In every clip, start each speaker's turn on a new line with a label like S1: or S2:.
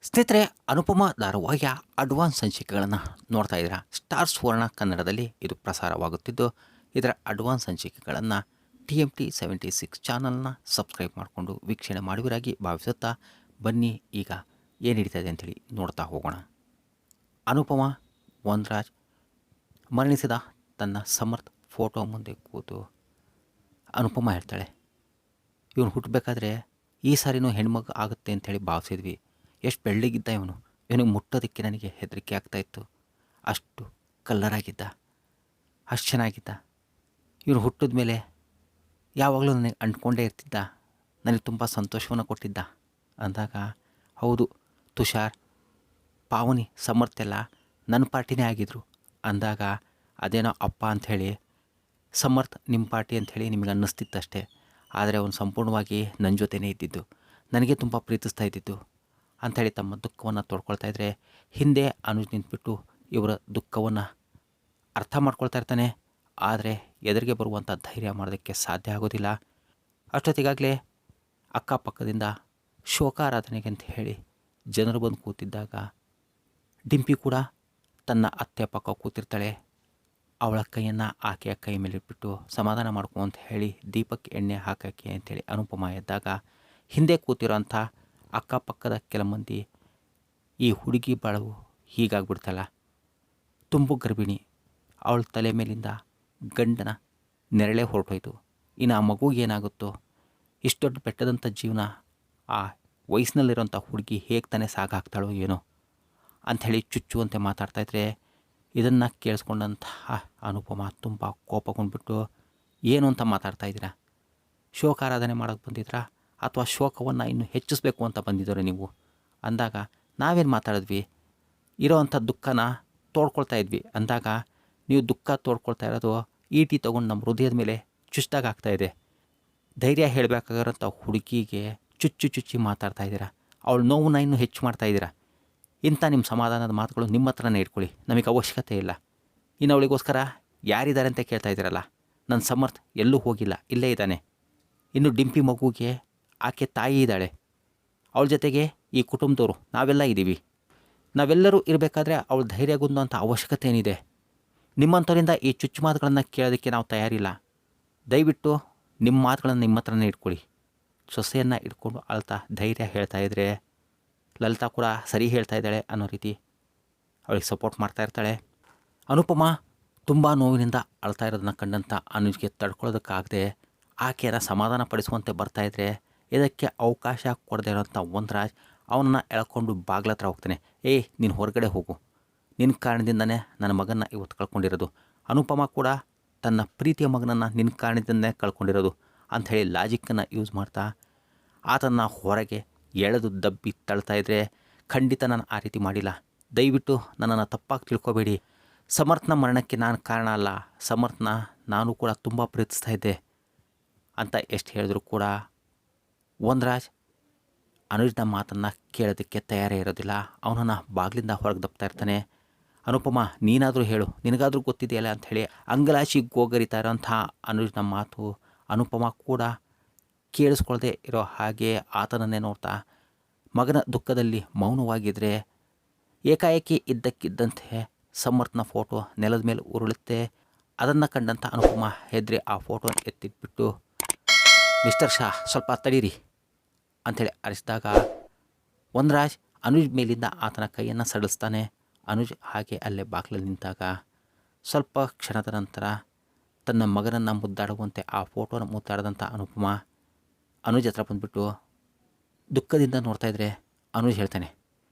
S1: ಸ್ನೇಹಿತರೆ, ಅನುಪಮ ಧಾರಾವಾಹಿಯ ಅಡ್ವಾನ್ಸ್ ಸಂಚಿಕೆಗಳನ್ನು ನೋಡ್ತಾ ಇದ್ದೀರಾ. ಸ್ಟಾರ್ ಸುವರ್ಣ ಕನ್ನಡದಲ್ಲಿ ಇದು ಪ್ರಸಾರವಾಗುತ್ತಿದ್ದು, ಇದರ ಅಡ್ವಾನ್ಸ್ ಸಂಚಿಕೆಗಳನ್ನು TMT 76 ಚಾನಲ್ನ ಸಬ್ಸ್ಕ್ರೈಬ್ ಮಾಡಿಕೊಂಡು ವೀಕ್ಷಣೆ ಮಾಡುವಿರಾಗಿ ಭಾವಿಸುತ್ತಾ ಬನ್ನಿ, ಈಗ ಏನು ನಡೀತಾ ಇದೆ ಅಂಥೇಳಿ ನೋಡ್ತಾ ಹೋಗೋಣ. ಅನುಪಮ ವಂದರಾಜ್ ಮರಣಿಸಿದ ತನ್ನ ಸಮರ್ಥ್ ಫೋಟೋ ಮುಂದೆ ಕೂತು ಅನುಪಮ ಹೇಳ್ತಾಳೆ, ಇವನು ಹುಟ್ಟಬೇಕಾದ್ರೆ ಈ ಸಾರಿನೂ ಹೆಣ್ಮಗು ಆಗುತ್ತೆ ಅಂಥೇಳಿ ಭಾವಿಸಿದ್ವಿ. ಎಷ್ಟು ಬೆಳ್ಳಗಿದ್ದ ಇವನಿಗೆ ಮುಟ್ಟೋದಕ್ಕೆ ನನಗೆ ಹೆದರಿಕೆ ಆಗ್ತಾಯಿತ್ತು. ಅಷ್ಟು ಕಲ್ಲರಾಗಿದ್ದ, ಅಷ್ಟು ಚೆನ್ನಾಗಿದ್ದ. ಇವನು ಹುಟ್ಟಿದ ಮೇಲೆ ಯಾವಾಗಲೂ ನನಗೆ ಅಂಟ್ಕೊಂಡೇ ಇರ್ತಿದ್ದ, ನನಗೆ ತುಂಬ ಸಂತೋಷವನ್ನು ಕೊಟ್ಟಿದ್ದ ಅಂದಾಗ, ಹೌದು ತುಷಾರ್, ಪಾವನಿ, ಸಮರ್ಥೆಲ್ಲ ನನ್ನ ಪಾರ್ಟಿನೇ ಆಗಿದ್ರು ಅಂದಾಗ, ಅದೇನೋ ಅಪ್ಪ ಅಂಥೇಳಿ ಸಮರ್ಥ್ ನಿಮ್ಮ ಪಾರ್ಟಿ ಅಂಥೇಳಿ ನಿಮಗೆ ಅನ್ನಿಸ್ತಿತ್ತಷ್ಟೇ. ಆದರೆ ಅವನು ಸಂಪೂರ್ಣವಾಗಿ ನನ್ನ ಜೊತೆನೇ ಇದ್ದಿದ್ದು, ನನಗೆ ತುಂಬ ಪ್ರೀತಿಸ್ತಾ ಇದ್ದಿದ್ದು ಅಂಥೇಳಿ ತಮ್ಮ ದುಃಖವನ್ನು ತೋಡ್ಕೊಳ್ತಾ ಇದ್ದರೆ, ಹಿಂದೆ ಅನುಜ್ ನಿಂತುಬಿಟ್ಟು ಇವರ ದುಃಖವನ್ನು ಅರ್ಥ ಮಾಡ್ಕೊಳ್ತಾ ಇರ್ತಾನೆ. ಆದರೆ ಎದುರಿಗೆ ಬರುವಂಥ ಧೈರ್ಯ ಮಾಡೋದಕ್ಕೆ ಸಾಧ್ಯ ಆಗೋದಿಲ್ಲ. ಅಷ್ಟೊತ್ತಿಗಾಗಲೇ ಅಕ್ಕಪಕ್ಕದಿಂದ ಶೋಕಾರಾಧನೆಗೆ ಅಂತ ಹೇಳಿ ಜನರು ಬಂದು ಕೂತಿದ್ದಾಗ, ಡಿಂಪಿ ಕೂಡ ತನ್ನ ಅತ್ತೆ ಪಕ್ಕ ಕೂತಿರ್ತಾಳೆ. ಅವಳ ಕೈಯನ್ನು ಆಕೆಯ ಕೈ ಮೇಲೆ ಇಟ್ಬಿಟ್ಟು ಸಮಾಧಾನ ಮಾಡ್ಕೊ ಅಂತ ಹೇಳಿ ದೀಪಕ್ಕೆ ಎಣ್ಣೆ ಹಾಕೋಕ್ಕೆ ಅಂಥೇಳಿ ಅನುಪಮ ಎದ್ದಾಗ, ಹಿಂದೆ ಕೂತಿರೋಂಥ ಅಕ್ಕಪಕ್ಕದ ಕೆಲ ಮಂದಿ, ಈ ಹುಡುಗಿ ಬಾಳು ಹೀಗಾಗ್ಬಿಡ್ತಲ್ಲ, ತುಂಬು ಗರ್ಭಿಣಿ, ಅವಳ ತಲೆ ಮೇಲಿಂದ ಗಂಡನ ನೆರಳೇ ಹೊರಟೋಯ್ತು, ಇನ್ನು ಆ ಮಗುಗೆ ಏನಾಗುತ್ತೋ, ಇಷ್ಟು ದೊಡ್ಡ ಬೆಟ್ಟದಂಥ ಜೀವನ ಆ ವಯಸ್ಸಿನಲ್ಲಿರೋಂಥ ಹುಡುಗಿ ಹೇಗೆ ತಾನೇ ಸಾಗಾಗ್ತಾಳೋ ಏನೋ ಅಂಥೇಳಿ ಚುಚ್ಚುವಂತೆ ಮಾತಾಡ್ತಾಯಿದ್ರೆ, ಇದನ್ನು ಕೇಳಿಸ್ಕೊಂಡಂತಹ ಅನುಪಮ ತುಂಬ ಕೋಪಗೊಂಡ್ಬಿಟ್ಟು, ಏನು ಅಂತ ಮಾತಾಡ್ತಾಯಿದ್ದೀರಾ? ಶೋಕಾರಾಧನೆ ಮಾಡೋಕ್ಕೆ ಬಂದಿದ್ರಾ ಅಥವಾ ಶೋಕವನ್ನು ಇನ್ನೂ ಹೆಚ್ಚಿಸ್ಬೇಕು ಅಂತ ಬಂದಿದ್ದಾರೆ ನೀವು ಅಂದಾಗ, ನಾವೇನು ಮಾತಾಡಿದ್ವಿ, ಇರೋವಂಥ ದುಃಖನ ತೋಡ್ಕೊಳ್ತಾ ಇದ್ವಿ ಅಂದಾಗ, ನೀವು ದುಃಖ ತೋಡ್ಕೊಳ್ತಾ ಇರೋದು ಈಟಿ ತೊಗೊಂಡು ನಮ್ಮ ಹೃದಯದ ಮೇಲೆ ಚುಚ್ಚಿದಾಗ ಆಗ್ತಾಯಿದೆ. ಧೈರ್ಯ ಹೇಳಬೇಕಾಗಿರೋಂಥ ಹುಡುಗಿಗೆ ಚುಚ್ಚಿ ಮಾತಾಡ್ತಾ ಇದ್ದೀರಾ, ಅವಳ ನೋವನ್ನ ಇನ್ನೂ ಹೆಚ್ಚು ಮಾಡ್ತಾಯಿದ್ದೀರಾ. ಇಂಥ ನಿಮ್ಮ ಸಮಾಧಾನದ ಮಾತುಗಳು ನಿಮ್ಮ ಹತ್ರನೇ ಇಟ್ಕೊಳ್ಳಿ, ನಮಗೆ ಅವಶ್ಯಕತೆ ಇಲ್ಲ. ಇನ್ನು ಅವಳಿಗೋಸ್ಕರ ಯಾರಿದ್ದಾರೆ ಅಂತ ಕೇಳ್ತಾ ಇದ್ದೀರಲ್ಲ, ನನ್ನ ಸಮರ್ಥ್ ಎಲ್ಲೂ ಹೋಗಿಲ್ಲ, ಇಲ್ಲೇ ಇದ್ದಾನೆ. ಇನ್ನು ಡಿಂಪಿ ಮಗುಗೆ ಆಕೆ ತಾಯಿ ಇದ್ದಾಳೆ, ಅವಳ ಜೊತೆಗೆ ಈ ಕುಟುಂಬದವರು ನಾವೆಲ್ಲ ಇದ್ದೀವಿ. ನಾವೆಲ್ಲರೂ ಇರಬೇಕಾದ್ರೆ ಅವಳು ಧೈರ್ಯಗುಂದುವಂಥ ಅವಶ್ಯಕತೆ ಏನಿದೆ? ನಿಮ್ಮಂಥವರಿಂದ ಈ ಚುಚ್ಚು ಮಾತುಗಳನ್ನು ಕೇಳೋದಕ್ಕೆ ನಾವು ತಯಾರಿಲ್ಲ. ದಯವಿಟ್ಟು ನಿಮ್ಮ ಮಾತುಗಳನ್ನು ನಿಮ್ಮ ಹತ್ರನೇ ಇಟ್ಕೊಳ್ಳಿ. ಸೊಸೆಯನ್ನು ಇಟ್ಕೊಂಡು ಅಳ್ತಾ ಧೈರ್ಯ ಹೇಳ್ತಾ ಇದ್ದರೆ, ಲಲಿತಾ ಕೂಡ ಸರಿ ಹೇಳ್ತಾ ಇದ್ದಾಳೆ ಅನ್ನೋ ರೀತಿ ಅವಳಿಗೆ ಸಪೋರ್ಟ್ ಮಾಡ್ತಾ ಇರ್ತಾಳೆ. ಅನುಪಮ ತುಂಬ ನೋವಿನಿಂದ ಅಳ್ತಾ ಇರೋದನ್ನ ಕಂಡಂಥ ಅನುಜ್ಗೆ ತಡ್ಕೊಳ್ಳೋದಕ್ಕಾಗದೆ ಆಕೆಯನ್ನು ಸಮಾಧಾನ ಪಡಿಸುವಂತೆ ಬರ್ತಾಯಿದ್ರೆ, ಇದಕ್ಕೆ ಅವಕಾಶ ಕೊಡದೇ ಇರೋಂಥ ವಂದರಾಜ್ ಅವನನ್ನು ಎಳ್ಕೊಂಡು ಬಾಗ್ಲ ಹತ್ರ ಹೋಗ್ತಾನೆ. ನೀನು ಹೊರಗಡೆ ಹೋಗು, ನಿನ್ನ ಕಾರಣದಿಂದನೇ ನನ್ನ ಮಗನ ಇವತ್ತು ಕಳ್ಕೊಂಡಿರೋದು. ಅನುಪಮ ಕೂಡ ತನ್ನ ಪ್ರೀತಿಯ ಮಗನನ್ನು ನಿನ್ನ ಕಾರಣದಿಂದನೇ ಕಳ್ಕೊಂಡಿರೋದು ಅಂಥೇಳಿ ಲಾಜಿಕ್ಕನ್ನು ಯೂಸ್ ಮಾಡ್ತಾ ಆತನ್ನು ಹೊರಗೆ ಎಳೆದು ದಬ್ಬಿ ತಳ್ತಾ ಇದ್ದರೆ, ಖಂಡಿತ ನಾನು ಆ ರೀತಿ ಮಾಡಿಲ್ಲ, ದಯವಿಟ್ಟು ನನ್ನನ್ನು ತಪ್ಪಾಗಿ ತಿಳ್ಕೊಬೇಡಿ. ಸಮರ್ಥನ ಮರಣಕ್ಕೆ ನಾನು ಕಾರಣ ಅಲ್ಲ, ಸಮರ್ಥನ ನಾನು ಕೂಡ ತುಂಬ ಪ್ರೀತಿಸ್ತಾ ಇದ್ದೆ ಅಂತ ಎಷ್ಟು ಹೇಳಿದ್ರು ಕೂಡ ವಂದರಾಜ್ ಅನುಜ್ನ ಮಾತನ್ನು ಕೇಳೋದಕ್ಕೆ ತಯಾರೇ ಇರೋದಿಲ್ಲ. ಅವನನ್ನು ಬಾಗಿಲಿಂದ ಹೊರಗೆ ದಬ್ತಾ ಇರ್ತಾನೆ. ಅನುಪಮ, ನೀನಾದರೂ ಹೇಳು, ನಿನಗಾದರೂ ಗೊತ್ತಿದೆಯಲ್ಲ ಅಂಥೇಳಿ ಅಂಗಲಾಚಿ ಗೋಗರಿತಾ ಇರೋಂಥ ಅನುಜ್ನ ಮಾತು ಅನುಪಮ ಕೂಡ ಕೇಳಿಸ್ಕೊಳ್ಳದೆ ಇರೋ ಹಾಗೆ ಆತನನ್ನೇ ನೋಡ್ತಾ ಮಗನ ದುಃಖದಲ್ಲಿ ಮೌನವಾಗಿದ್ದರೆ, ಏಕಾಏಕಿ ಇದ್ದಕ್ಕಿದ್ದಂತೆ ಸಮರ್ಥನ ಫೋಟೋ ನೆಲದ ಮೇಲೆ ಉರುಳುತ್ತೆ. ಅದನ್ನು ಕಂಡಂಥ ಅನುಪಮ ಹೆದರಿ ಆ ಫೋಟೋನ ಎತ್ತಿಟ್ಬಿಟ್ಟು, ಮಿಸ್ಟರ್ ಶಾ, ಸ್ವಲ್ಪ ತಡೀರಿ ಅಂಥೇಳಿ ಅರಿಸಿದಾಗ, ವಂದರಾಜ್ ಅನುಜ್ ಮೇಲಿಂದ ಆತನ ಕೈಯನ್ನು ಸಡಿಸ್ತಾನೆ. ಅನುಜ್ ಹಾಗೆ ಅಲ್ಲೇ ಬಾಗಿಲಲ್ಲಿ ನಿಂತಾಗ ಸ್ವಲ್ಪ ಕ್ಷಣದ ನಂತರ ತನ್ನ ಮಗನನ್ನು ಮುದ್ದಾಡುವಂತೆ ಆ ಫೋಟೋನ ಮುದ್ದಾಡಿದಂಥ ಅನುಪಮ ಅನುಜ್ ಹತ್ರ ಬಂದುಬಿಟ್ಟು ದುಃಖದಿಂದ ನೋಡ್ತಾಯಿದ್ರೆ ಅನುಜ್ ಹೇಳ್ತಾನೆ,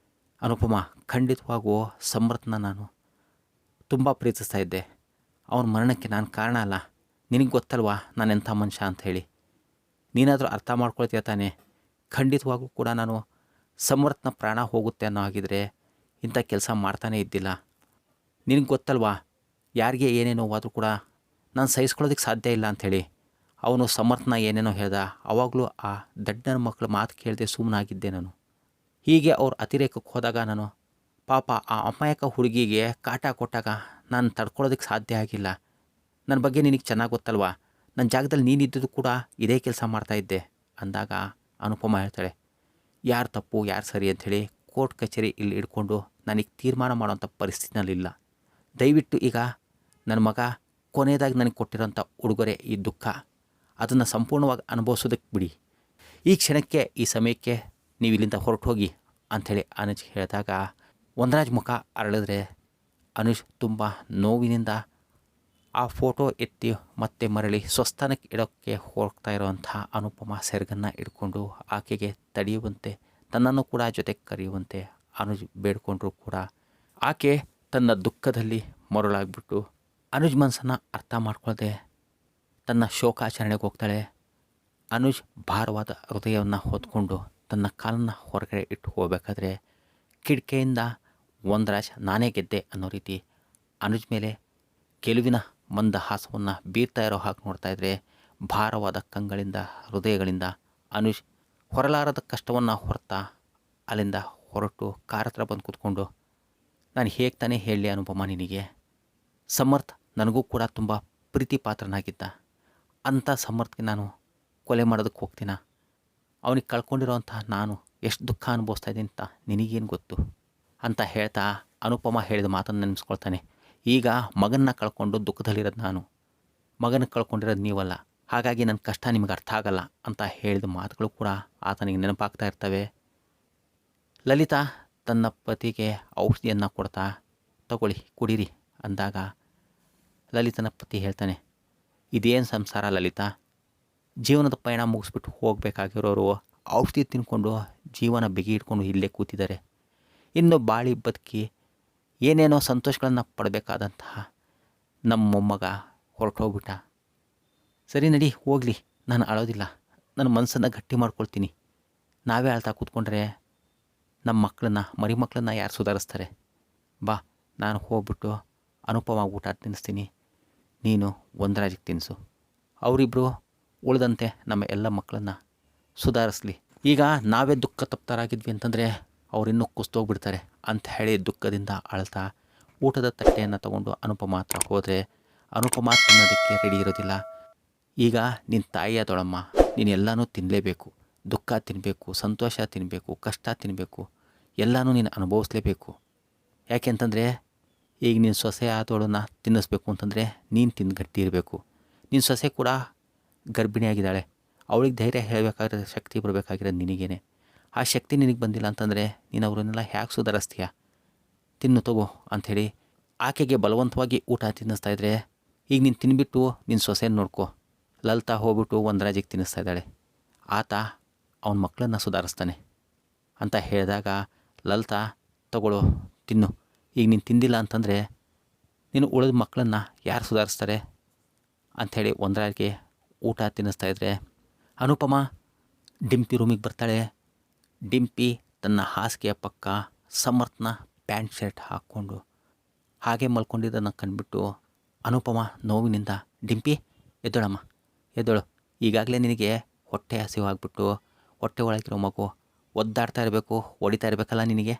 S1: ಅನುಪಮ, ಖಂಡಿತವಾಗೂ ಸಮರ್ಥನ ನಾನು ತುಂಬ ಪ್ರೀತಿಸ್ತಾ ಇದ್ದೆ. ಅವನ ಮರಣಕ್ಕೆ ನಾನು ಕಾರಣ ಅಲ್ಲ. ನಿನಗೆ ಗೊತ್ತಲ್ವಾ ನಾನು ಎಂಥ ಮನುಷ್ಯ ಅಂಥೇಳಿ. ನೀನಾದರೂ ಅರ್ಥ ಮಾಡ್ಕೊಳ್ತೀಯ ತಾನೆ? ಖಂಡಿತವಾಗೂ ಕೂಡ ನಾನು ಸಮರ್ಥನ ಪ್ರಾಣ ಹೋಗುತ್ತೆ ಅನ್ನೋ ಆಗಿದ್ರೆ ಇಂಥ ಕೆಲಸ ಮಾಡ್ತಾನೇ ಇದ್ದಿಲ್ಲ. ನಿನಗೆ ಗೊತ್ತಲ್ವಾ, ಯಾರಿಗೆ ಏನೇನೋ ಆದರೂ ಕೂಡ ನಾನು ಸಹಿಸ್ಕೊಳ್ಳೋದಕ್ಕೆ ಸಾಧ್ಯ ಇಲ್ಲ ಅಂಥೇಳಿ. ಅವನು ಸಮರ್ಥನ ಏನೇನೋ ಹೇಳ್ದ, ಆವಾಗಲೂ ಆ ದಡ್ಡನ ಮಕ್ಕಳ ಮಾತು ಕೇಳದೆ ಸುಮ್ಮನಾಗಿದ್ದೆ ನಾನು. ಹೀಗೆ ಅವ್ರು ಅತಿರೇಕಕ್ಕೆ ಹೋದಾಗ ನಾನು ಪಾಪ ಆ ಅಮಾಯಕ ಹುಡುಗಿಗೆ ಕಾಟ ಕೊಟ್ಟಾಗ ನಾನು ತಡ್ಕೊಳ್ಳೋದಕ್ಕೆ ಸಾಧ್ಯ ಆಗಿಲ್ಲ. ನನ್ನ ಬಗ್ಗೆ ನಿನಗೆ ಚೆನ್ನಾಗಿ ಗೊತ್ತಲ್ವಾ, ನನ್ನ ಜಾಗದಲ್ಲಿ ನೀನಿದ್ದು ಕೂಡ ಇದೇ ಕೆಲಸ ಮಾಡ್ತಾಯಿದ್ದೆ ಅಂದಾಗ ಅನುಪಮ ಹೇಳ್ತಾಳೆ, ಯಾರು ತಪ್ಪು ಯಾರು ಸರಿ ಅಂಥೇಳಿ ಕೋರ್ಟ್ ಕಚೇರಿ ಇಲ್ಲಿ ಇಟ್ಕೊಂಡು ನನಗೆ ತೀರ್ಮಾನ ಮಾಡೋಂಥ ಪರಿಸ್ಥಿತಿನಲ್ಲಿಲ್ಲ. ದಯವಿಟ್ಟು ಈಗ ನನ್ನ ಮಗ ಕೊನೆಯದಾಗಿ ನನಗೆ ಕೊಟ್ಟಿರೋಂಥ ಉಡುಗೊರೆ ಈ ದುಃಖ, ಅದನ್ನು ಸಂಪೂರ್ಣವಾಗಿ ಅನುಭವಿಸೋದಕ್ಕೆ ಬಿಡಿ. ಈ ಕ್ಷಣಕ್ಕೆ ಈ ಸಮಯಕ್ಕೆ ನೀವು ಇಲ್ಲಿಂದ ಹೊರಟು ಹೋಗಿ ಅಂಥೇಳಿ ಅನುಜ್ ಹೇಳಿದಾಗ ವಂದರಾಜ್ ಮುಖ ಅರಳಿದ್ರೆ ಅನುಜ್ ತುಂಬ ನೋವಿನಿಂದ ಆ ಫೋಟೋ ಎತ್ತಿ ಮತ್ತೆ ಮರಳಿ ಸ್ವಸ್ಥಾನಕ್ಕೆ ಇಡೋಕ್ಕೆ ಹೋಗ್ತಾ ಇರೋವಂಥ ಅನುಪಮ ಸೆರಗನ್ನು ಇಟ್ಕೊಂಡು ಆಕೆಗೆ ತಡೆಯುವಂತೆ ತನ್ನನ್ನು ಕೂಡ ಜೊತೆಗೆ ಕರೆಯುವಂತೆ ಅನುಜ್ ಬೇಡ್ಕೊಂಡ್ರೂ ಕೂಡ ಆಕೆ ತನ್ನ ದುಃಖದಲ್ಲಿ ಮರುಳಾಗ್ಬಿಟ್ಟು ಅನುಜ್ ಮನಸ್ಸನ್ನು ಅರ್ಥ ಮಾಡ್ಕೊಳ್ಳದೆ ತನ್ನ ಶೋಕಾಚರಣೆಗೆ ಹೋಗ್ತಾಳೆ. ಅನುಜ್ ಭಾರವಾದ ಹೃದಯವನ್ನು ಹೊತ್ಕೊಂಡು ತನ್ನ ಕಾಲನ್ನು ಹೊರಗಡೆ ಇಟ್ಟು ಹೋಗಬೇಕಾದ್ರೆ ಕಿಟಕಿಯಿಂದ ವಂದರಾಜ್ ನಾನೇ ಗೆದ್ದೆ ಅನ್ನೋ ರೀತಿ ಅನುಜ್ ಮೇಲೆ ಗೆಲುವಿನ ಮಂದಹಾಸವನ್ನು ಬೀರ್ತಾ ಇರೋ ಹಾಗೆ ನೋಡ್ತಾ ಇದ್ದರೆ ಭಾರವಾದ ಕಂಗಳಿಂದ ಹೃದಯಗಳಿಂದ ಅನುಜ್ ಹೊರಲಾರದ ಕಷ್ಟವನ್ನು ಹೊರತಾ ಅಲ್ಲಿಂದ ಹೊರಟು ಕಾರ್ ಹತ್ರ ಬಂದು ಕೂತ್ಕೊಂಡು, ನಾನು ಹೇಗೆ ತಾನೇ ಹೇಳಲಿ ಅನುಪಮ ನಿನಗೆ, ಸಮರ್ಥ್ ನನಗೂ ಕೂಡ ತುಂಬ ಪ್ರೀತಿ ಪಾತ್ರನಾಗಿದ್ದ, ಅಂಥ ಸಮರ್ಥ್ಗೆ ನಾನು ಕೊಲೆ ಮಾಡೋದಕ್ಕೆ ಹೋಗ್ತೀನ, ಅವನಿಗೆ ಕಳ್ಕೊಂಡಿರೋವಂಥ ನಾನು ಎಷ್ಟು ದುಃಖ ಅನುಭವಿಸ್ತಾ ಇದ್ದೀನಿ ಅಂತ ನಿನಗೇನು ಗೊತ್ತು ಅಂತ ಹೇಳ್ತಾ ಅನುಪಮ ಹೇಳಿದ ಮಾತನ್ನು ನೆನೆಸ್ಕೊಳ್ತಾನೆ. ಈಗ ಮಗನ್ನ ಕಳ್ಕೊಂಡು ದುಃಖದಲ್ಲಿರೋದು ನಾನು, ಮಗನ ಕಳ್ಕೊಂಡಿರೋದು ನೀವಲ್ಲ, ಹಾಗಾಗಿ ನನ್ನ ಕಷ್ಟ ನಿಮಗೆ ಅರ್ಥ ಆಗಲ್ಲ ಅಂತ ಹೇಳಿದ ಮಾತುಗಳು ಕೂಡ ಆತನಿಗೆ ನೆನಪಾಗ್ತಾ ಇರ್ತವೆ. ಲಲಿತಾ ತನ್ನ ಪತಿಗೆ ಔಷಧಿಯನ್ನು ಕೊಡ್ತಾ ತಗೊಳ್ಳಿ ಕುಡೀರಿ ಅಂದಾಗ ಲಲಿತನ ಪತಿ ಹೇಳ್ತಾನೆ, ಇದೇನು ಸಂಸಾರ ಲಲಿತಾ, ಜೀವನದ ಪಯಣ ಮುಗಿಸ್ಬಿಟ್ಟು ಹೋಗಬೇಕಾಗಿರೋರು ಔಷಧಿ ತಿನ್ಕೊಂಡು ಜೀವನ ಬಿಗಿ ಇಟ್ಕೊಂಡು ಇಲ್ಲೇ ಕೂತಿದ್ದಾರೆ. ಇನ್ನು ಬಾಳಿ ಬದುಕಿ ಏನೇನೋ ಸಂತೋಷಗಳನ್ನು ಪಡಬೇಕಾದಂತಹ ನಮ್ಮ ಮೊಮ್ಮಗ ಹೊರಟೋಗ್ಬಿಟ್ಟ. ಸರಿ ನಡಿ ಹೋಗಲಿ, ನಾನು ಅಳೋದಿಲ್ಲ, ನನ್ನ ಮನಸ್ಸನ್ನು ಗಟ್ಟಿ ಮಾಡ್ಕೊಳ್ತೀನಿ. ನಾವೇ ಅಳ್ತಾ ಕೂತ್ಕೊಂಡ್ರೆ ನಮ್ಮ ಮಕ್ಕಳನ್ನ ಮರಿಮಕ್ಕಳನ್ನ ಯಾರು ಸುಧಾರಿಸ್ತಾರೆ? ಬಾ, ನಾನು ಹೋಗ್ಬಿಟ್ಟು ಅನುಪಮ ಊಟ ತಿನ್ನಿಸ್ತೀನಿ, ನೀನು ವಂದರಾಜಿಗೆ ತಿನ್ನಿಸು, ಅವರಿಬ್ಬರು ಉಳಿದಂತೆ ನಮ್ಮ ಎಲ್ಲ ಮಕ್ಕಳನ್ನ ಸುಧಾರಿಸ್ಲಿ. ಈಗ ನಾವೇ ದುಃಖ ತಪ್ತರಾಗಿದ್ವಿ ಅಂತಂದರೆ ಅವರಿನ್ನೂ ಕುಸ್ತೋಗ್ಬಿಡ್ತಾರೆ ಅಂತ ಹೇಳಿ ದುಃಖದಿಂದ ಅಳ್ತಾ ಊಟದ ತಟ್ಟೆಯನ್ನು ತಗೊಂಡು ಅನುಪಮ ಹತ್ರ ಹೋದರೆ ಅನುಪಮ ತಿನ್ನೋದಕ್ಕೆ ರೆಡಿ ಇರೋದಿಲ್ಲ. ಈಗ ನಿನ್ನ ತಾಯಿಯಾದೊಳಮ್ಮ, ನೀನು ಎಲ್ಲನೂ ತಿನ್ನಲೇಬೇಕು, ದುಃಖ ತಿನ್ನಬೇಕು, ಸಂತೋಷ ತಿನ್ನಬೇಕು, ಕಷ್ಟ ತಿನ್ನಬೇಕು, ಎಲ್ಲನೂ ನೀನು ಅನುಭವಿಸ್ಲೇಬೇಕು. ಯಾಕೆ ಅಂತಂದರೆ ಈಗ ನೀನು ಸೊಸೆ ಆದವಳನ್ನ ತಿನ್ನಿಸ್ಬೇಕು ಅಂತಂದರೆ ನೀನು ತಿಂದು ಗಟ್ಟಿ ಇರಬೇಕು. ನಿನ್ನ ಸೊಸೆ ಕೂಡ ಗರ್ಭಿಣಿಯಾಗಿದ್ದಾಳೆ, ಅವಳಿಗೆ ಧೈರ್ಯ ಹೇಳಬೇಕಾಗಿರೋ ಶಕ್ತಿ ಬರಬೇಕಾಗಿರೋದು ನಿನಗೇನೆ. ಆ ಶಕ್ತಿ ನಿನಗೆ ಬಂದಿಲ್ಲ ಅಂತಂದರೆ ನೀನು ಅವರನ್ನೆಲ್ಲ ಹೇಗೆ ಸುಧಾರಿಸ್ತೀಯ? ತಿನ್ನು ತಗೋ ಅಂಥೇಳಿ ಆಕೆಗೆ ಬಲವಂತವಾಗಿ ಊಟ ತಿನ್ನಿಸ್ತಾ ಇದ್ದರೆ, ಈಗ ನೀನು ತಿನ್ಬಿಟ್ಟು ನಿನ್ನ ಸೊಸೆನ ನೋಡ್ಕೊ, ಲಲಿತಾ ಹೋಗ್ಬಿಟ್ಟು ವಂದರಾಜಿಗೆ ತಿನ್ನಿಸ್ತಾ ಇದ್ದಾಳೆ, ಆತ ಅವನ ಮಕ್ಕಳನ್ನು ಸುಧಾರಿಸ್ತಾನೆ ಅಂತ ಹೇಳಿದಾಗ ಲಲಿತಾ ತಗೊಳ್ಳೋ ತಿನ್ನು, ಈಗ ನೀನು ತಿಂದಿಲ್ಲ ಅಂತಂದರೆ ನೀನು ಉಳಿದ ಮಕ್ಕಳನ್ನು ಯಾರು ಸುಧಾರಿಸ್ತಾರೆ ಅಂಥೇಳಿ ವಂದರಾಜಿಗೆ ಊಟ ತಿನ್ನಿಸ್ತಾ ಇದ್ದರೆ ಅನುಪಮ ಡಿಂಪಿ ರೂಮಿಗೆ ಬರ್ತಾಳೆ. ಡಿಂಪಿ ತನ್ನ ಹಾಸಿಗೆಯ ಪಕ್ಕ ಸಮರ್ಥನ ಪ್ಯಾಂಟ್ ಶರ್ಟ್ ಹಾಕ್ಕೊಂಡು ಹಾಗೆ ಮಲ್ಕೊಂಡಿದ್ದನ್ನು ಕಂಡುಬಿಟ್ಟು ಅನುಪಮ ನೋವಿನಿಂದ, ಡಿಂಪಿ ಎದ್ದಳಮ್ಮ ಎದ್ದಳು, ಈಗಾಗಲೇ ನಿನಗೆ ಹೊಟ್ಟೆ ಹಸಿವಾಗ್ಬಿಟ್ಟು ಹೊಟ್ಟೆ ಒಳಗಿರೋ ಮಗು ಒದ್ದಾಡ್ತಾ ಇರಬೇಕು, ಹೊಡಿತಾ ಇರಬೇಕಲ್ಲ ನಿನಗೆ,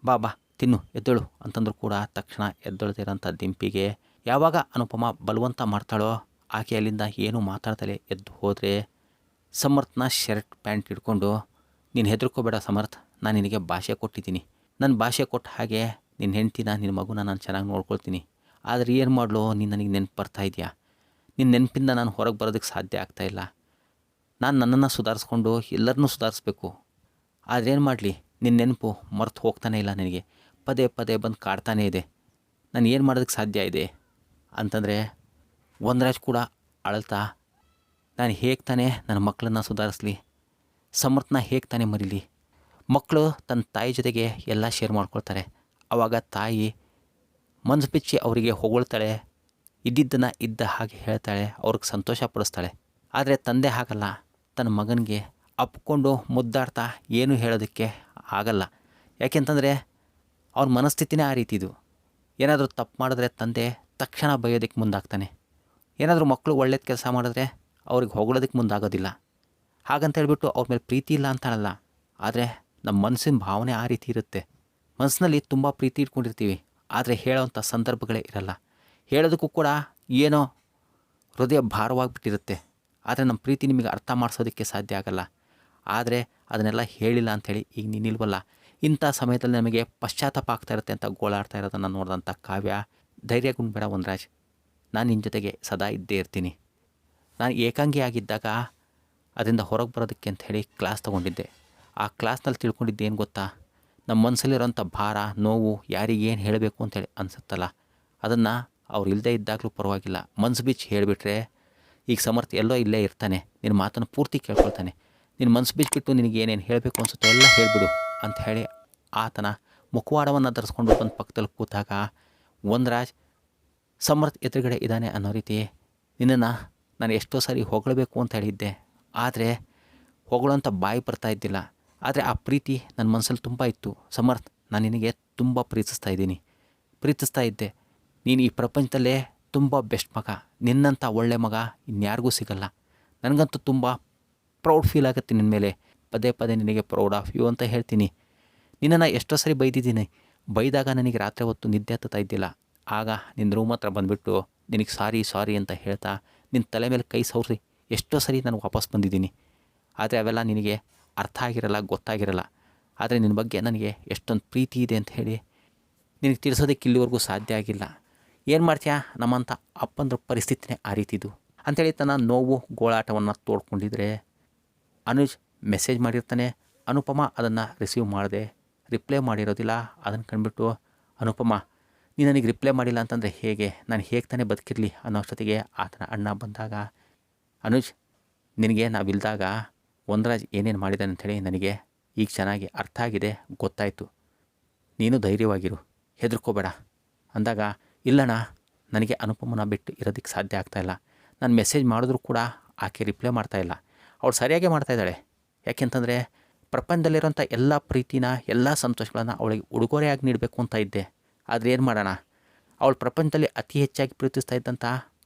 S1: ಬಾ ಬಾ ತಿನ್ನು ಎದ್ದಳು ಅಂತಂದ್ರೂ ಕೂಡ ತಕ್ಷಣ ಎದ್ದೊಳ್ತಿರೋಂಥ ಡಿಂಪಿಗೆ ಯಾವಾಗ ಅನುಪಮ ಬಲವಂತ ಮಾಡ್ತಾಳೋ ಆಕೆ ಅಲ್ಲಿಂದ ಏನೂ ಮಾತಾಡ್ತಲೇ ಎದ್ದು ಹೋದರೆ ಸಮರ್ಥನ ಶರ್ಟ್ ಪ್ಯಾಂಟ್ ಹಿಡ್ಕೊಂಡು, ನೀನು ಹೆದರ್ಕೋಬೇಡ ಸಮರ್ಥ್, ನಾನು ನಿನಗೆ ಭಾಷೆ ಕೊಟ್ಟಿದ್ದೀನಿ, ನನ್ನ ಭಾಷೆ ಕೊಟ್ಟ ಹಾಗೆ ನಿನ್ನ ಹೆಂಡ್ತಿನ ನಿನ್ನ ಮಗುನ ನಾನು ಚೆನ್ನಾಗಿ ನೋಡ್ಕೊಳ್ತೀನಿ, ಆದರೆ ಏನು ಮಾಡಲು ನೀನು ನನಗೆ ನೆನಪು ಬರ್ತಾ ಇದೆಯಾ, ನಿನ್ನ ನೆನಪಿಂದ ನಾನು ಹೊರಗೆ ಬರೋದಕ್ಕೆ ಸಾಧ್ಯ ಆಗ್ತಾಯಿಲ್ಲ, ನಾನು ನನ್ನನ್ನು ಸುಧಾರಿಸ್ಕೊಂಡು ಎಲ್ಲರನ್ನೂ ಸುಧಾರಿಸ್ಬೇಕು, ಆದರೆ ಏನು ಮಾಡಲಿ ನಿನ್ನ ನೆನಪು ಮರೆತು ಹೋಗ್ತಾನೇ ಇಲ್ಲ, ನನಗೆ ಪದೇ ಪದೇ ಬಂದು ಕಾಡ್ತಾನೇ ಇದೆ, ನಾನು ಏನು ಮಾಡೋದಕ್ಕೆ ಸಾಧ್ಯ ಇದೆ ಅಂತಂದರೆ ವಂದರಾಜ್ ಕೂಡ ಅಳ್ತಾ, ನಾನು ಹೇಗೆ ತಾನೇ ನನ್ನ ಮಕ್ಕಳನ್ನು ಸುಧಾರಿಸ್ಲಿ, ಸಮರ್ಥನ ಹೇಗೆ ತಾನೇ ಮರೀಲಿ, ಮಕ್ಕಳು ತನ್ನ ತಾಯಿ ಜೊತೆಗೆ ಎಲ್ಲ ಶೇರ್ ಮಾಡ್ಕೊಳ್ತಾರೆ, ಆವಾಗ ತಾಯಿ ಮನಸ್ಸು ಬಿಚ್ಚಿ ಅವರಿಗೆ ಹೊಗಳ್ತಾಳೆ, ಇದ್ದಿದ್ದನ್ನು ಇದ್ದ ಹಾಗೆ ಹೇಳ್ತಾಳೆ, ಅವ್ರಿಗೆ ಸಂತೋಷ ಪಡಿಸ್ತಾಳೆ. ಆದರೆ ತಂದೆ ಹಾಗಲ್ಲ, ತನ್ನ ಮಗನಿಗೆ ಅಪ್ಕೊಂಡು ಮುದ್ದಾಡ್ತಾ ಏನೂ ಹೇಳೋದಕ್ಕೆ ಆಗಲ್ಲ. ಯಾಕೆಂತಂದರೆ ಅವ್ರ ಮನಸ್ಥಿತಿನೇ ಆ ರೀತಿದು. ಏನಾದರೂ ತಪ್ಪು ಮಾಡಿದ್ರೆ ತಂದೆ ತಕ್ಷಣ ಬೈಯೋದಕ್ಕೆ ಮುಂದಾಗ್ತಾನೆ, ಏನಾದರೂ ಮಕ್ಕಳು ಒಳ್ಳೇದು ಕೆಲಸ ಮಾಡಿದ್ರೆ ಅವ್ರಿಗೆ ಹೊಗಳೋದಕ್ಕೆ ಮುಂದಾಗೋದಿಲ್ಲ. ಹಾಗಂತ ಹೇಳ್ಬಿಟ್ಟು ಅವ್ರ ಮೇಲೆ ಪ್ರೀತಿ ಇಲ್ಲ ಅಂತಾನಲ್ಲ, ಆದರೆ ನಮ್ಮ ಮನಸ್ಸಿನ ಭಾವನೆ ಆ ರೀತಿ ಇರುತ್ತೆ. ಮನಸ್ಸಿನಲ್ಲಿ ತುಂಬ ಪ್ರೀತಿ ಇಟ್ಕೊಂಡಿರ್ತೀವಿ, ಆದರೆ ಹೇಳೋವಂಥ ಸಂದರ್ಭಗಳೇ ಇರಲ್ಲ. ಹೇಳೋದಕ್ಕೂ ಕೂಡ ಏನೋ ಹೃದಯ ಭಾರವಾಗಿಬಿಟ್ಟಿರುತ್ತೆ, ಆದರೆ ನಮ್ಮ ಪ್ರೀತಿ ನಿಮಗೆ ಅರ್ಥ ಮಾಡಿಸೋದಕ್ಕೆ ಸಾಧ್ಯ ಆಗಲ್ಲ. ಆದರೆ ಅದನ್ನೆಲ್ಲ ಹೇಳಿಲ್ಲ ಅಂಥೇಳಿ ಈಗ ನೀನಿಲ್ವಲ್ಲ, ಇಂಥ ಸಮಯದಲ್ಲಿ ನಮಗೆ ಪಶ್ಚಾತ್ತಾಪ ಆಗ್ತಾ ಇರುತ್ತೆ ಅಂತ ಗೋಳಾಡ್ತಾ ಇರೋದನ್ನು ನೋಡಿದಂಥ ಕಾವ್ಯ, ಧೈರ್ಯಗೊಂಡ್ಬೇಡ ವನರಾಜ್, ನಾನು ನಿನ್ನ ಜೊತೆಗೆ ಸದಾ ಇದ್ದೇ ಇರ್ತೀನಿ. ನಾನು ಏಕಾಂಗಿ ಆಗಿದ್ದಾಗ ಅದರಿಂದ ಹೊರಗೆ ಬರೋದಕ್ಕೆ ಅಂತ ಹೇಳಿ ಕ್ಲಾಸ್ ತೊಗೊಂಡಿದ್ದೆ. ಆ ಕ್ಲಾಸ್ನಲ್ಲಿ ತಿಳ್ಕೊಂಡಿದ್ದೇನು ಗೊತ್ತಾ, ನಮ್ಮ ಮನಸ್ಸಲ್ಲಿರೋಂಥ ಭಾರ, ನೋವು ಯಾರಿಗೇನು ಹೇಳಬೇಕು ಅಂತೇಳಿ ಅನಿಸುತ್ತಲ್ಲ, ಅದನ್ನು ಅವ್ರು ಇಲ್ಲದೇ ಇದ್ದಾಗಲೂ ಪರವಾಗಿಲ್ಲ, ಮನ್ಸು ಬಿಚ್ಚಿ ಹೇಳಿಬಿಟ್ರೆ, ಈಗ ಸಮರ್ಥ ಎಲ್ಲೋ ಇಲ್ಲೇ ಇರ್ತಾನೆ, ನಿನ್ನ ಮಾತನ್ನು ಪೂರ್ತಿ ಕೇಳ್ಕೊಳ್ತಾನೆ, ನಿನ್ನ ಮನ್ಸು ಬಿಚ್ಚಿಬಿಟ್ಟು ನಿನಗೆ ಏನೇನು ಹೇಳಬೇಕು ಅನಿಸುತ್ತೋ ಎಲ್ಲ ಹೇಳಿಬಿಡು ಅಂತ ಹೇಳಿ ಆತನ ಮುಖವಾಡವನ್ನು ಧರಿಸ್ಕೊಂಡು ಬಂದು ಪಕ್ಕದಲ್ಲಿ ಕೂತಾಗ ವನರಾಜ್ ಸಮರ್ಥ ಎದುರುಗಡೆ ಇದ್ದಾನೆ ಅನ್ನೋ ರೀತಿ, ನಿನ್ನನ್ನು ನಾನು ಎಷ್ಟೋ ಸಾರಿ ಹೊಗಳಬೇಕು ಅಂತ ಹೇಳಿದ್ದೆ, ಆದರೆ ಹೊಗಳೋಂಥ ಬಾಯಿ ಬರ್ತಾ ಇದ್ದಿಲ್ಲ. ಆದರೆ ಆ ಪ್ರೀತಿ ನನ್ನ ಮನಸ್ಸಲ್ಲಿ ತುಂಬ ಇತ್ತು. ಸಮರ್ಥ, ನಾನು ನಿನಗೆ ತುಂಬ ಪ್ರೀತಿಸ್ತಾ ಇದ್ದೆ. ನೀನು ಈ ಪ್ರಪಂಚದಲ್ಲೇ ತುಂಬ ಬೆಸ್ಟ್ ಮಗ, ನಿನ್ನಂಥ ಒಳ್ಳೆ ಮಗ ಇನ್ಯಾರಿಗೂ ಸಿಗಲ್ಲ. ನನಗಂತೂ ತುಂಬ ಪ್ರೌಡ್ ಫೀಲ್ ಆಗುತ್ತೆ ನಿನ್ನ ಮೇಲೆ. ಪದೇ ಪದೇ ನಿನಗೆ ಪ್ರೌಡ್ ಆಫ್ ಯು ಅಂತ ಹೇಳ್ತೀನಿ. ನಿನ್ನನ್ನು ಎಷ್ಟೋ ಸರಿ ಬೈದಿದ್ದೀನಿ. ಬೈದಾಗ ನನಗೆ ರಾತ್ರಿ ಹೊತ್ತು ನಿದ್ದೆ ಹತ್ತುತ್ತಾ ಇದ್ದಿಲ್ಲ. ಆಗ ನಿನ್ನ ರೂಮ್ ಹತ್ರ ಬಂದುಬಿಟ್ಟು ನಿನಗೆ ಸಾರಿ ಅಂತ ಹೇಳ್ತಾ ನಿನ್ನ ತಲೆ ಮೇಲೆ ಕೈ ಸವರಿ ಎಷ್ಟೋ ಸರಿ ನಾನು ವಾಪಸ್ ಬಂದಿದ್ದೀನಿ. ಆದರೆ ಅವೆಲ್ಲ ನಿನಗೆ ಅರ್ಥ ಆಗಿರಲ್ಲ, ಗೊತ್ತಾಗಿರಲ್ಲ. ಆದರೆ ನಿನ್ನ ಬಗ್ಗೆ ನನಗೆ ಎಷ್ಟೊಂದು ಪ್ರೀತಿ ಇದೆ ಅಂತ ಹೇಳಿ ನಿನಗೆ ತಿಳಿಸೋದಕ್ಕೆ ಇಲ್ಲಿವರೆಗೂ ಸಾಧ್ಯ ಆಗಿಲ್ಲ. ಏನು ಮಾಡ್ತೀಯಾ, ನಮ್ಮಂಥ ಅಪ್ಪಂದ್ರ ಪರಿಸ್ಥಿತಿನೇ ಆ ರೀತಿದು ಅಂಥೇಳಿ ತನ್ನ ನೋವು ಗೋಳಾಟವನ್ನು ತೋಡ್ಕೊಂಡಿದ್ರೆ ಅನುಜ್ ಮೆಸೇಜ್ ಮಾಡಿರ್ತಾನೆ. ಅನುಪಮ ಅದನ್ನು ರಿಸೀವ್ ಮಾಡದೆ ರಿಪ್ಲೈ ಮಾಡಿರೋದಿಲ್ಲ. ಅದನ್ನು ಕಂಡುಬಿಟ್ಟು, ಅನುಪಮ ನೀನು ನನಗೆ ರಿಪ್ಲೈ ಮಾಡಿಲ್ಲ ಅಂತಂದರೆ ಹೇಗೆ, ನಾನು ಹೇಗೆ ತಾನೇ ಬದುಕಿರಲಿ ಅನ್ನೋ ಅಷ್ಟೊತ್ತಿಗೆ ಆತನ ಅಣ್ಣ ಬಂದಾಗ, ಅನುಜ್ ನಿನಗೆ ನಾವಿಲ್ದಾಗ ವನರಾಜ್ ಏನೇನು ಮಾಡಿದ್ದಾನೆ ಅಂಥೇಳಿ ನನಗೆ ಈಗ ಚೆನ್ನಾಗಿ ಅರ್ಥ ಆಗಿದೆ, ಗೊತ್ತಾಯಿತು. ನೀನು ಧೈರ್ಯವಾಗಿರು, ಹೆದರ್ಕೋಬೇಡ ಅಂದಾಗ, ಇಲ್ಲಣ್ಣ ನನಗೆ ಅನುಪಮನ ಬಿಟ್ಟು ಇರೋದಕ್ಕೆ ಸಾಧ್ಯ ಆಗ್ತಾಯಿಲ್ಲ. ನಾನು ಮೆಸೇಜ್ ಮಾಡಿದ್ರೂ ಕೂಡ ಆಕೆ ರಿಪ್ಲೈ ಮಾಡ್ತಾಯಿಲ್ಲ. ಅವಳು ಸರಿಯಾಗೇ ಮಾಡ್ತಾಯಿದ್ದಾಳೆ. ಯಾಕೆಂತಂದರೆ ಪ್ರಪಂಚದಲ್ಲಿರೋಂಥ ಎಲ್ಲ ಪ್ರೀತಿನ, ಎಲ್ಲ ಸಂತೋಷಗಳನ್ನು ಅವಳಿಗೆ ಉಡುಗೊರೆಯಾಗಿ ನೀಡಬೇಕು ಅಂತ ಇದ್ದೆ. ಆದರೆ ಏನು ಮಾಡೋಣ, ಅವಳು ಪ್ರಪಂಚದಲ್ಲಿ ಅತಿ ಹೆಚ್ಚಾಗಿ ಪ್ರೀತಿಸ್ತಾ ಇದ್ದಂಥ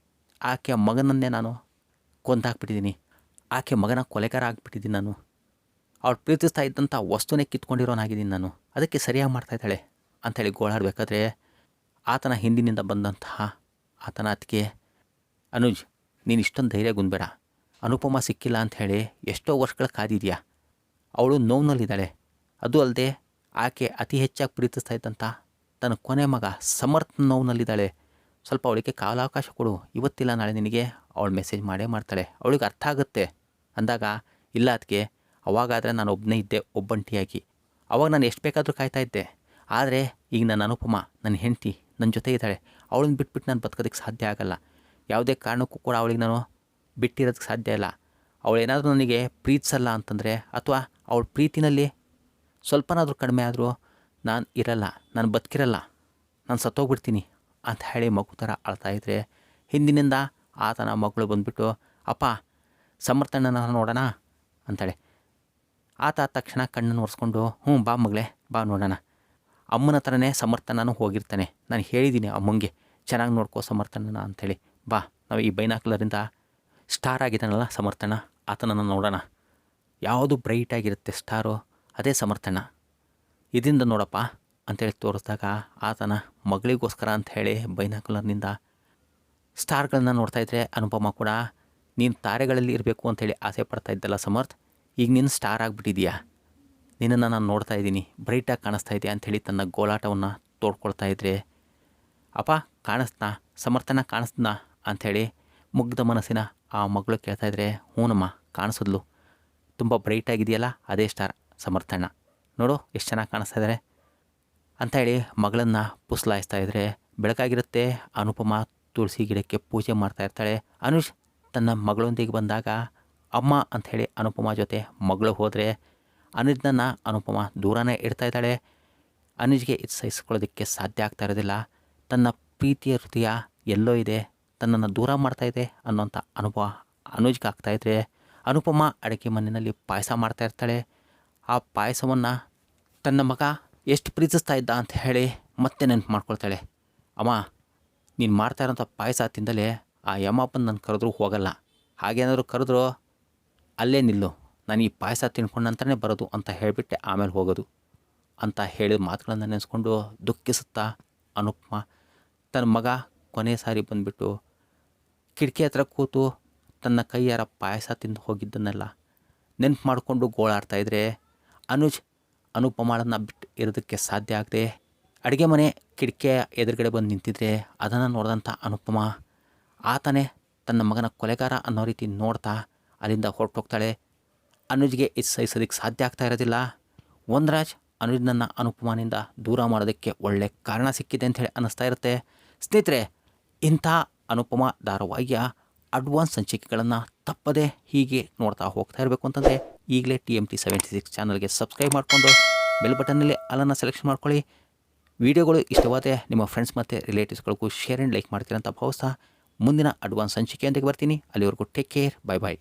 S1: ಆಕೆಯ ಮಗನನ್ನೇ ನಾನು ಕೊಂದಾಕ್ಬಿಟ್ಟಿದ್ದೀನಿ. ಆಕೆ ಮಗನ ಕೊಲೆಗಾರ ಆಗಿಬಿಟ್ಟಿದ್ದೀನಿ ನಾನು. ಅವಳು ಪ್ರೀತಿಸ್ತಾ ಇದ್ದಂಥ ವಸ್ತುನೇ ಕಿತ್ಕೊಂಡಿರೋನಾಗಿದ್ದೀನಿ ನಾನು. ಅದಕ್ಕೆ ಸರಿಯಾಗಿ ಮಾಡ್ತಾಯಿದ್ದಾಳೆ ಅಂಥೇಳಿ ಗೋಳಾಡಬೇಕಾದ್ರೆ ಆತನ ಹಿಂದಿನಿಂದ ಬಂದಂತಹ ಆತನ ಅತ್ತಿಗೆ, ಅನುಜ್ ನೀನು ಇಷ್ಟೊಂದು ಧೈರ್ಯಗೊಂಡ್ಬೇಡ, ಅನುಪಮ ಸಿಕ್ಕಿಲ್ಲ ಅಂಥೇಳಿ ಎಷ್ಟೋ ವರ್ಷಗಳ ಕಾದಿದೆಯಾ. ಅವಳು ನೋವಿನಲ್ಲಿದ್ದಾಳೆ. ಅದು ಅಲ್ಲದೆ ಆಕೆ ಅತಿ ಹೆಚ್ಚಾಗಿ ಪ್ರೀತಿಸ್ತಾ ಇದ್ದಂಥ ತನ್ನ ಕೊನೆ ಮಗ ಸಮರ್ಥ ನೋವಿನಲ್ಲಿದ್ದಾಳೆ. ಸ್ವಲ್ಪ ಅವಳಿಗೆ ಕಾಲಾವಕಾಶ ಕೊಡು, ಇವತ್ತಿಲ್ಲ ನಾಳೆ ನಿನಗೆ ಅವಳು ಮೆಸೇಜ್ ಮಾಡೇ ಮಾಡ್ತಾಳೆ, ಅವಳಿಗೆ ಅರ್ಥ ಆಗುತ್ತೆ ಅಂದಾಗ, ಇಲ್ಲ ಅದಕ್ಕೆ ಅವಾಗಾದರೆ ನಾನು ಒಬ್ಬನೇ ಇದ್ದೆ, ಒಬ್ಬಂಟಿಯಾಗಿ. ಅವಾಗ ನಾನು ಎಷ್ಟು ಬೇಕಾದರೂ ಕಾಯ್ತಾ ಇದ್ದೆ. ಆದರೆ ಈಗ ನನ್ನ ಅನುಪಮ ನನ್ನ ಹೆಂಡತಿ ನನ್ನ ಜೊತೆ ಇದ್ದಾಳೆ. ಅವಳನ್ನ ಬಿಟ್ಬಿಟ್ಟು ನಾನು ಬದುಕೋದಕ್ಕೆ ಸಾಧ್ಯ ಆಗಲ್ಲ. ಯಾವುದೇ ಕಾರಣಕ್ಕೂ ಕೂಡ ಅವಳಿಗೆ ನಾನು ಬಿಟ್ಟಿರೋದಕ್ಕೆ ಸಾಧ್ಯ ಇಲ್ಲ. ಅವಳೇನಾದರೂ ನನಗೆ ಪ್ರೀತಿಸಲ್ಲ ಅಂತಂದರೆ, ಅಥವಾ ಅವಳ ಪ್ರೀತಿನಲ್ಲಿ ಸ್ವಲ್ಪನಾದರೂ ಕಡಿಮೆ ಆದರೂ ನಾನು ಇರಲ್ಲ, ನಾನು ಬದುಕಿರಲ್ಲ, ನಾನು ಸತ್ತೋಗ್ಬಿಡ್ತೀನಿ ಅಂತ ಹೇಳಿ ಮಗು ಥರ ಅಳ್ತಾಯಿದ್ರೆ, ಹಿಂದಿನಿಂದ ಆತನ ಮಗಳು ಬಂದುಬಿಟ್ಟು, ಅಪ್ಪ ಸಮರ್ಥಣ್ಣನ ನೋಡೋಣ ಅಂತಾಳೆ. ಆತ ತಕ್ಷಣ ಕಣ್ಣನ್ನು ಒರೆಸ್ಕೊಂಡು, ಬಾ ಮಗಳೇ ಬಾ ನೋಡೋಣ. ಅಮ್ಮನ ಹತ್ರನೇ ಸಮರ್ಥನೂ ಹೋಗಿರ್ತಾನೆ. ನಾನು ಹೇಳಿದ್ದೀನಿ ಅಮ್ಮಂಗೆ, ಚೆನ್ನಾಗಿ ನೋಡ್ಕೋ ಸಮರ್ಥನ ಅಂಥೇಳಿ. ಬಾ ನಾವು ಈ ಬೈನಾಕ್ಲರಿಂದ ಸ್ಟಾರ್ ಆಗಿದ್ದಾನಲ್ಲ ಸಮರ್ಥನ, ಆತನನ್ನು ನೋಡೋಣ. ಯಾವುದು ಬ್ರೈಟಾಗಿರುತ್ತೆ ಸ್ಟಾರು, ಅದೇ ಸಮರ್ಥನ. ಇದರಿಂದ ನೋಡಪ್ಪ ಅಂಥೇಳಿ ತೋರಿಸಿದಾಗ ಆತನ ಮಗಳಿಗೋಸ್ಕರ ಅಂಥೇಳಿ ಬೈನಾಕ್ಯುಲರ್ನಿಂದ ಸ್ಟಾರ್ಗಳನ್ನ ನೋಡ್ತಾಯಿದ್ರೆ ಅನುಪಮ ಕೂಡ, ನೀನು ತಾರೆಗಳಲ್ಲಿ ಇರಬೇಕು ಅಂಥೇಳಿ ಆಸೆ ಪಡ್ತಾ ಇದ್ದಲ್ಲ ಸಮರ್ಥ್, ಈಗ ನೀನು ಸ್ಟಾರ್ ಆಗಿಬಿಟ್ಟಿದೀಯಾ, ನಿನ್ನನ್ನು ನಾನು ನೋಡ್ತಾ ಇದ್ದೀನಿ, ಬ್ರೈಟಾಗಿ ಕಾಣಿಸ್ತಾ ಇದೆಯಾ ಅಂಥೇಳಿ ತನ್ನ ಗೋಳಾಟವನ್ನು ತೋಡ್ಕೊಳ್ತಾ ಇದ್ರೆ, ಅಪ್ಪ ಕಾಣಿಸ್ತಾ ಸಮರ್ಥನ ಕಾಣಿಸ್ತಾ ಅಂಥೇಳಿ ಮುಗ್ಧ ಮನಸ್ಸಿನ ಆ ಮಗಳು ಕೇಳ್ತಾಯಿದ್ರೆ, ಹ್ಞೂನಮ್ಮ ಕಾಣಿಸಿದ್ಲು, ತುಂಬ ಬ್ರೈಟಾಗಿದೆಯಲ್ಲ ಅದೇ ಸ್ಟಾರ್ ಸಮರ್ಥಣ್ಣ, ನೋಡು ಎಷ್ಟು ಚೆನ್ನಾಗಿ ಕಾಣಿಸ್ತಾ ಇದ್ದಾರೆ ಅಂಥೇಳಿ ಮಗಳನ್ನು ಪುಸ್ಲಾಯಿಸ್ತಾ ಇದ್ರೆ, ಬೆಳಕಾಗಿರುತ್ತೆ. ಅನುಪಮ ತುಳಸಿ ಗಿಡಕ್ಕೆ ಪೂಜೆ ಮಾಡ್ತಾ ಇರ್ತಾಳೆ. ಅನುಷ್ ತನ್ನ ಮಗಳೊಂದಿಗೆ ಬಂದಾಗ ಅಮ್ಮ ಅಂಥೇಳಿ ಅನುಪಮ ಜೊತೆ ಮಗಳು ಹೋದರೆ ಅನುಜ್ನನ್ನು ಅನುಪಮ ದೂರನೇ ಇಡ್ತಾ ಇದ್ದಾಳೆ. ಅನುಜ್ಗೆ ಇದು ಸಹಿಸ್ಕೊಳ್ಳೋದಕ್ಕೆ ಸಾಧ್ಯ ಆಗ್ತಾ ಇರೋದಿಲ್ಲ. ತನ್ನ ಪ್ರೀತಿಯ ಹೃದಯ ಎಲ್ಲೋ ಇದೆ, ತನ್ನನ್ನು ದೂರ ಮಾಡ್ತಾಯಿದೆ ಅನ್ನೋಂಥ ಅನುಭವ ಅನುಜ್ಗೆ ಆಗ್ತಾಯಿದ್ರೆ, ಅನುಪಮ ಅಡುಗೆ ಮನೆಯಲ್ಲಿ ಪಾಯಸ ಮಾಡ್ತಾ ಇರ್ತಾಳೆ. ಆ ಪಾಯಸವನ್ನು ತನ್ನ ಮಗ ಎಷ್ಟು ಪ್ರೀತಿಸ್ತಾ ಇದ್ದ ಅಂತ ಹೇಳಿ ಮತ್ತೆ ನೆನಪು ಮಾಡ್ಕೊಳ್ತಾಳೆ. ಅಮ್ಮ ನೀನು ಮಾಡ್ತಾ ಇರೋಂಥ ಪಾಯಸ ತಿಂದಲೇ ಆ ಯಮಪ್ಪನ ನನ್ನ ಕರೆದ್ರೂ ಹೋಗಲ್ಲ, ಹಾಗೇನಾದರೂ ಕರೆದ್ರೂ ಅಲ್ಲೇ ನಿಲ್ಲು, ನಾನು ಈ ಪಾಯಸ ತಿನ್ಕೊಂಡು ನಂತರನೇ ಬರೋದು ಅಂತ ಹೇಳಿಬಿಟ್ಟೆ ಆಮೇಲೆ ಹೋಗೋದು ಅಂತ ಹೇಳಿದ ಮಾತುಗಳನ್ನು ನೆನೆಸ್ಕೊಂಡು ದುಃಖಿಸುತ್ತಾ ಅನುಪಮ ತನ್ನ ಮಗ ಕೊನೆ ಸಾರಿ ಬಂದುಬಿಟ್ಟು ಕಿಟಕಿ ಹತ್ರ ಕೂತು ತನ್ನ ಕೈಯಾರ ಪಾಯಸ ತಿಂದು ಹೋಗಿದ್ದನ್ನೆಲ್ಲ ನೆನಪು ಮಾಡಿಕೊಂಡು ಗೋಳಾಡ್ತಾಯಿದ್ರೆ, ಅನುಪಮಾಳನ್ನು ಬಿಟ್ಟು ಇರೋದಕ್ಕೆ ಸಾಧ್ಯ ಆಗದೆ ಅಡುಗೆ ಮನೆ ಕಿಟಕಿಯ ಎದುರುಗಡೆ ಬಂದು ನಿಂತಿದ್ರೆ ಅದನ್ನು ನೋಡಿದಂಥ ಅನುಪಮ ಆತನೇ ತನ್ನ ಮಗನ ಕೊಲೆಗಾರ ಅನ್ನೋ ರೀತಿ ನೋಡ್ತಾ ಅಲ್ಲಿಂದ ಹೊರಟೋಗ್ತಾಳೆ. ಅನುಜ್ಗೆ ಇದು ಸಹಿಸೋದಕ್ಕೆ ಸಾಧ್ಯ ಆಗ್ತಾ ಇರೋದಿಲ್ಲ. ಒಂದರಾಜ್ ಅನುಜ್ನನ್ನು ಅನುಪಮನಿಂದ ದೂರ ಮಾಡೋದಕ್ಕೆ ಒಳ್ಳೆ ಕಾರಣ ಸಿಕ್ಕಿದೆ ಅಂಥೇಳಿ ಅನ್ನಿಸ್ತಾ ಇರುತ್ತೆ. ಸ್ನೇಹಿತರೆ, ಇಂಥ ಅನುಪಮ ಧಾರಾವಾಹಿಯ ಅಡ್ವಾನ್ಸ್ ಸಂಚಿಕೆಗಳನ್ನು ತಪ್ಪದೆ ಹೀಗೆ ನೋಡ್ತಾ ಹೋಗ್ತಾ ಇರಬೇಕು ಅಂತಂದರೆ ಈಗಲೇ TMT 76 ಚಾನಲ್ಗೆ ಸಬ್ಸ್ಕ್ರೈಬ್ ಮಾಡಿಕೊಂಡು ಬೆಲ್ ಬಟನ್ನಲ್ಲಿ ಅಲ್ಲನ್ನು ಸೆಲೆಕ್ಷನ್ ಮಾಡ್ಕೊಳ್ಳಿ. ವಿಡಿಯೋಗಳು ಇಷ್ಟವಾದರೆ ನಿಮ್ಮ ಫ್ರೆಂಡ್ಸ್ ಮತ್ತು ರಿಲೇಟಿವ್ಸ್ಗಳಿಗೂ ಶೇರ್ ಆ್ಯಂಡ್ ಲೈಕ್ ಮಾಡ್ತೀರಂತ ಭಾವಿಸ್ತಾ ಮುಂದಿನ ಅಡ್ವಾನ್ಸ್ ಸಂಚಿಕೆಯೊಂದಿಗೆ ಬರ್ತೀನಿ. ಅಲ್ಲಿವರೆಗೂ ಟೇಕ್ ಕೇರ್, ಬಾಯ್ ಬಾಯ್.